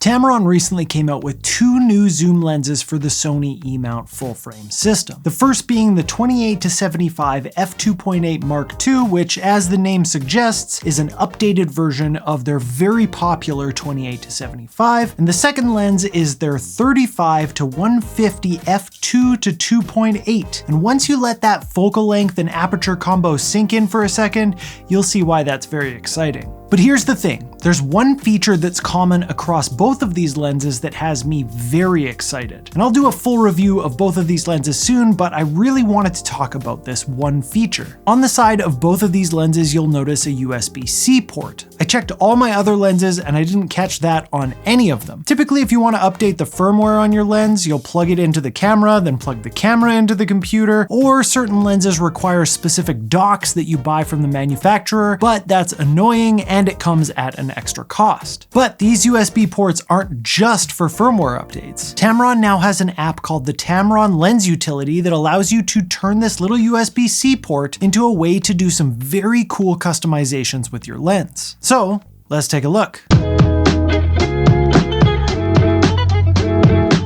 Tamron recently came out with two new zoom lenses for the Sony E-mount full-frame system. The first being the 28-75 f2.8 Mark II, which, as the name suggests, is an updated version of their very popular 28-75, and the second lens is their 35-150 f2-2.8. And once you let that focal length and aperture combo sink in for a second, you'll see why that's very exciting. But here's the thing, there's one feature that's common across both of these lenses that has me very excited. And I'll do a full review of both of these lenses soon, but I really wanted to talk about this one feature. On the side of both of these lenses, you'll notice a USB-C port. I checked all my other lenses and I didn't catch that on any of them. Typically, if you want to update the firmware on your lens, you'll plug it into the camera, then plug the camera into the computer, or certain lenses require specific docks that you buy from the manufacturer, but that's annoying and it comes at an extra cost. But these USB ports aren't just for firmware updates. Tamron now has an app called the Tamron Lens Utility that allows you to turn this little USB-C port into a way to do some very cool customizations with your lens. So let's take a look.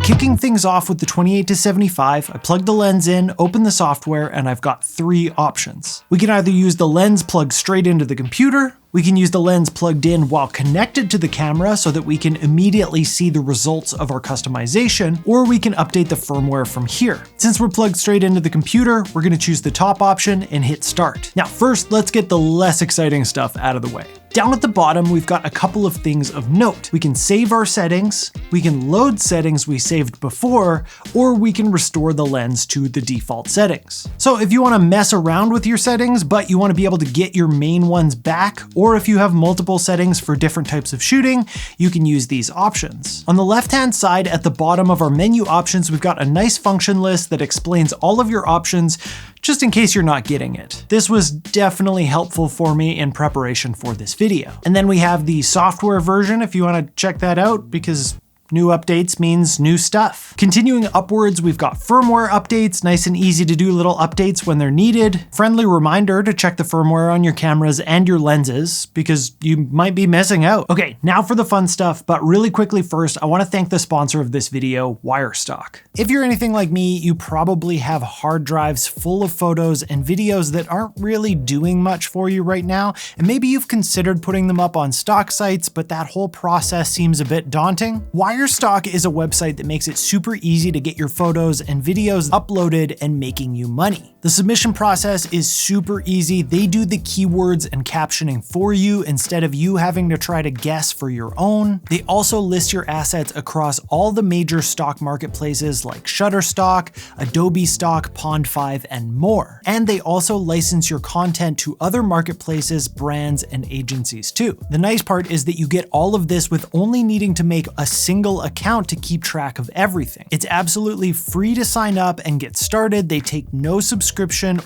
Kicking things off with the 28-75, I plug the lens in, open the software, and I've got three options. We can either use the lens plugged straight into the computer, we can use the lens plugged in while connected to the camera so that we can immediately see the results of our customization, or we can update the firmware from here. Since we're plugged straight into the computer, we're gonna choose the top option and hit start. Now first, let's get the less exciting stuff out of the way. Down at the bottom, we've got a couple of things of note. We can save our settings, we can load settings we saved before, or we can restore the lens to the default settings. So if you wanna mess around with your settings, but you wanna be able to get your main ones back, or if you have multiple settings for different types of shooting, you can use these options. On the left-hand side at the bottom of our menu options, we've got a nice function list that explains all of your options, just in case you're not getting it. This was definitely helpful for me in preparation for this video. And then we have the software version if you want to check that out, because new updates means new stuff. Continuing upwards, we've got firmware updates, nice and easy to do little updates when they're needed. Friendly reminder to check the firmware on your cameras and your lenses, because you might be missing out. Okay, now for the fun stuff, but really quickly first, I want to thank the sponsor of this video, Wirestock. If you're anything like me, you probably have hard drives full of photos and videos that aren't really doing much for you right now, and maybe you've considered putting them up on stock sites, but that whole process seems a bit daunting. Wirestock is a website that makes it super easy to get your photos and videos uploaded and making you money. The submission process is super easy. They do the keywords and captioning for you instead of you having to try to guess for your own. They also list your assets across all the major stock marketplaces like Shutterstock, Adobe Stock, Pond5, and more. And they also license your content to other marketplaces, brands, and agencies too. The nice part is that you get all of this with only needing to make a single account to keep track of everything. It's absolutely free to sign up and get started. They take no subscription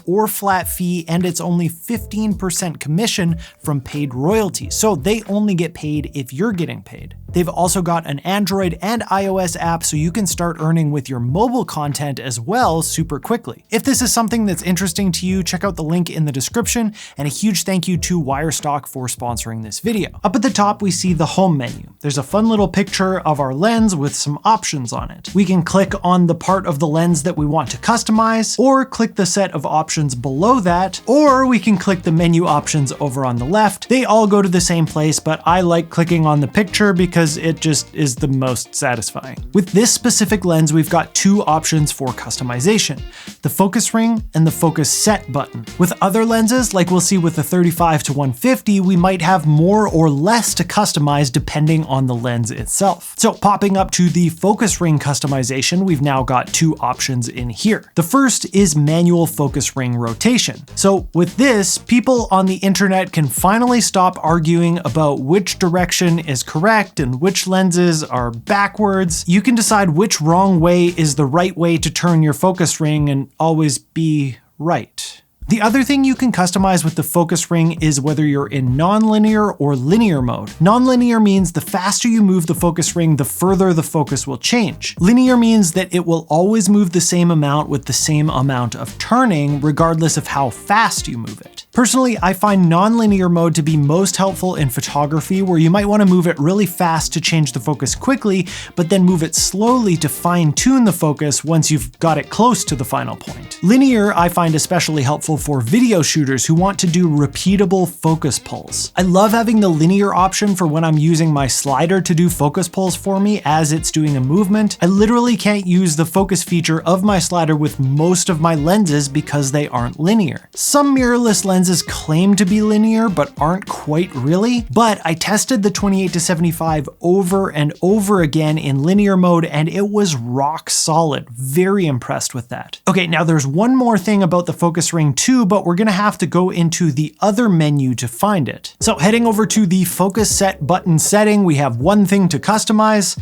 or flat fee, and it's only 15% commission from paid royalties. So they only get paid if you're getting paid. They've also got an Android and iOS app so you can start earning with your mobile content as well super quickly. If this is something that's interesting to you, check out the link in the description, and a huge thank you to Wirestock for sponsoring this video. Up at the top, we see the home menu. There's a fun little picture of our lens with some options on it. We can click on the part of the lens that we want to customize, or click the set of options below that, or we can click the menu options over on the left. They all go to the same place, but I like clicking on the picture because it just is the most satisfying. With this specific lens, we've got two options for customization, the focus ring and the focus set button. With other lenses, like we'll see with the 35-150, we might have more or less to customize depending on the lens itself. So popping up to the focus ring customization, we've now got two options in here. The first is manual focus ring rotation. So with this, people on the internet can finally stop arguing about which direction is correct and which lenses are backwards. You can decide which wrong way is the right way to turn your focus ring and always be right. The other thing you can customize with the focus ring is whether you're in non-linear or linear mode. Non-linear means the faster you move the focus ring, the further the focus will change. Linear means that it will always move the same amount with the same amount of turning, regardless of how fast you move it. Personally, I find non-linear mode to be most helpful in photography, where you might want to move it really fast to change the focus quickly, but then move it slowly to fine-tune the focus once you've got it close to the final point. Linear I find especially helpful for video shooters who want to do repeatable focus pulls. I love having the linear option for when I'm using my slider to do focus pulls for me as it's doing a movement. I literally can't use the focus feature of my slider with most of my lenses because they aren't linear. Some mirrorless lenses claim to be linear but aren't quite really, but I tested the 28-75 over and over again in linear mode and it was rock solid. Very impressed with that. Okay, now there's one more thing about the focus ring too, but we're gonna have to go into the other menu to find it. So heading over to the focus set button setting, we have one thing to customize: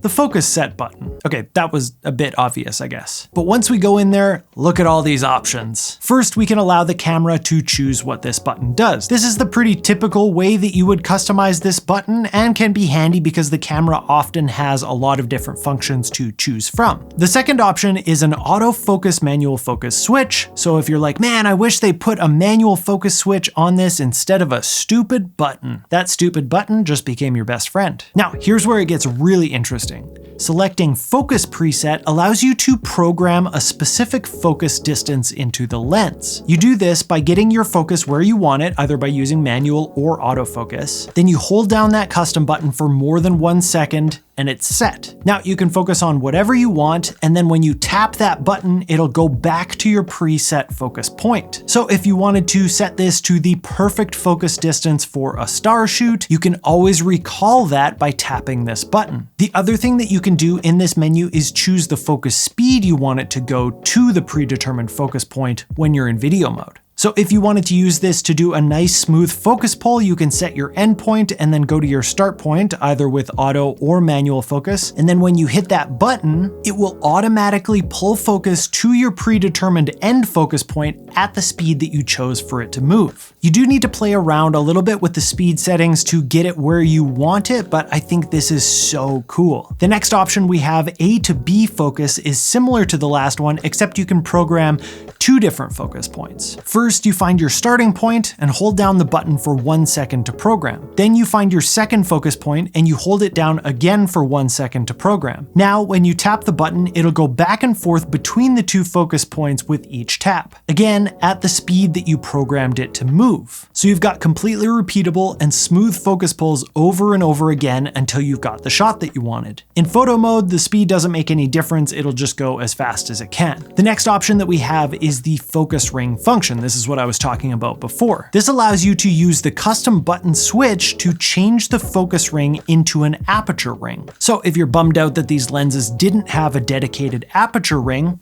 the focus set button. Okay, that was a bit obvious, I guess. But once we go in there, look at all these options. First, we can allow the camera to choose what this button does. This is the pretty typical way that you would customize this button and can be handy because the camera often has a lot of different functions to choose from. The second option is an autofocus manual focus switch. So if you're like, man, I wish they put a manual focus switch on this instead of a stupid button, that stupid button just became your best friend. Now, here's where it gets really interesting. Selecting focus preset allows you to program a specific focus distance into the lens. You do this by getting your focus where you want it, either by using manual or autofocus. Then you hold down that custom button for more than 1 second and it's set. Now you can focus on whatever you want, and then when you tap that button, it'll go back to your preset focus point. So if you wanted to set this to the perfect focus distance for a star shoot, you can always recall that by tapping this button. The other thing that you can do in this menu is choose the focus speed you want it to go to the predetermined focus point when you're in video mode. So if you wanted to use this to do a nice smooth focus pull, you can set your endpoint and then go to your start point, either with auto or manual focus. And then when you hit that button, it will automatically pull focus to your predetermined end focus point at the speed that you chose for it to move. You do need to play around a little bit with the speed settings to get it where you want it, but I think this is so cool. The next option we have, A to B focus, is similar to the last one, except you can program 2 different focus points. First, you find your starting point and hold down the button for 1 second to program. Then you find your second focus point and you hold it down again for 1 second to program. Now, when you tap the button, it'll go back and forth between the 2 focus points with each tap. Again, at the speed that you programmed it to move. So you've got completely repeatable and smooth focus pulls over and over again until you've got the shot that you wanted. In photo mode, the speed doesn't make any difference. It'll just go as fast as it can. The next option that we have is the focus ring function. This is what I was talking about before. This allows you to use the custom button switch to change the focus ring into an aperture ring. So if you're bummed out that these lenses didn't have a dedicated aperture ring,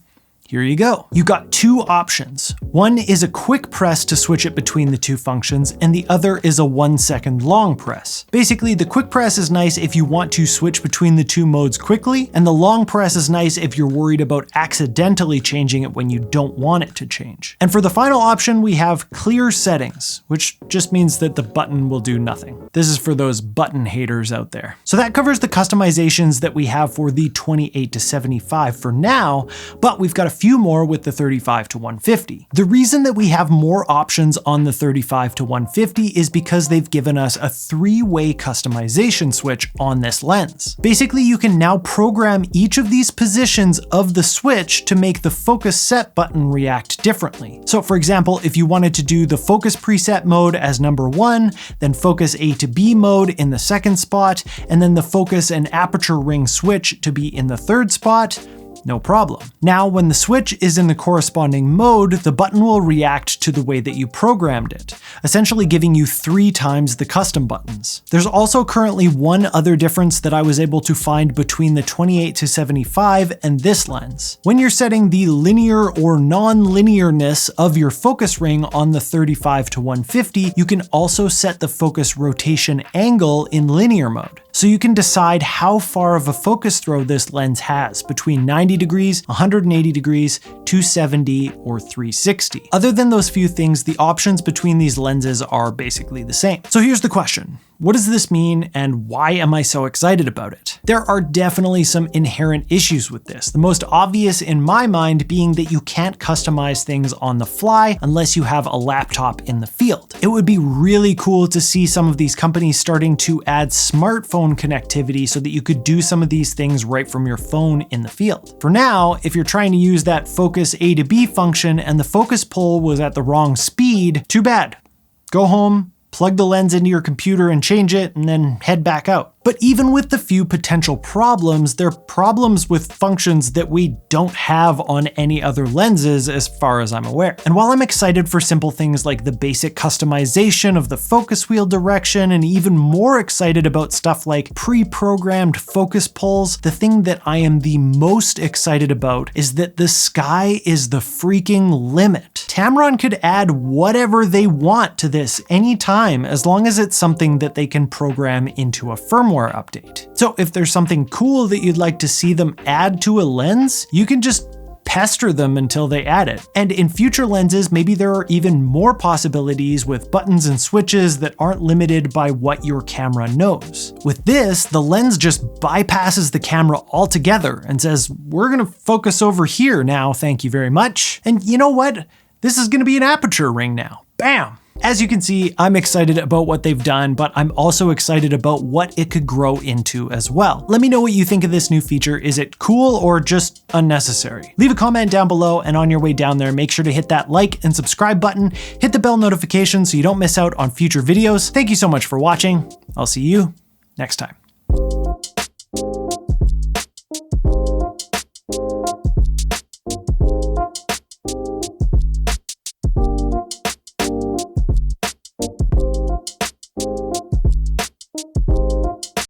here you go. You got 2 options. One is a quick press to switch it between the 2 functions, and the other is a 1 second long press. Basically, the quick press is nice if you want to switch between the 2 modes quickly, and the long press is nice if you're worried about accidentally changing it when you don't want it to change. And for the final option, we have clear settings, which just means that the button will do nothing. This is for those button haters out there. So that covers the customizations that we have for the 28-75 for now, but we've got a few more with the 35-150. The reason that we have more options on the 35-150 is because they've given us a 3-way customization switch on this lens. Basically, you can now program each of these positions of the switch to make the focus set button react differently. So for example, if you wanted to do the focus preset mode as number 1, then focus A to B mode in the 2nd spot, and then the focus and aperture ring switch to be in the 3rd spot, no problem. Now, when the switch is in the corresponding mode, the button will react to the way that you programmed it, essentially giving you 3 times the custom buttons. There's also currently one other difference that I was able to find between the 28-75 and this lens. When you're setting the linear or non-linearness of your focus ring on the 35-150, you can also set the focus rotation angle in linear mode. So you can decide how far of a focus throw this lens has, between 90 degrees, 180 degrees, 270, or 360. Other than those few things, the options between these lenses are basically the same. So here's the question. What does this mean, and why am I so excited about it? There are definitely some inherent issues with this. The most obvious in my mind being that you can't customize things on the fly unless you have a laptop in the field. It would be really cool to see some of these companies starting to add smartphone connectivity so that you could do some of these things right from your phone in the field. For now, if you're trying to use that focus A to B function and the focus pull was at the wrong speed, too bad. Go home, plug the lens into your computer and change it, and then head back out. But even with the few potential problems, they're problems with functions that we don't have on any other lenses as far as I'm aware. And while I'm excited for simple things like the basic customization of the focus wheel direction, and even more excited about stuff like pre-programmed focus pulls, the thing that I am the most excited about is that the sky is the freaking limit. Tamron could add whatever they want to this anytime, as long as it's something that they can program into a firmware update. So if there's something cool that you'd like to see them add to a lens, you can just pester them until they add it. And in future lenses, maybe there are even more possibilities with buttons and switches that aren't limited by what your camera knows. With this, the lens just bypasses the camera altogether and says, we're gonna focus over here now, thank you very much. And you know what? This is gonna be an aperture ring now. Bam! As you can see, I'm excited about what they've done, but I'm also excited about what it could grow into as well. Let me know what you think of this new feature. Is it cool or just unnecessary? Leave a comment down below, and on your way down there, make sure to hit that like and subscribe button, hit the bell notification so you don't miss out on future videos. Thank you so much for watching. I'll see you next time.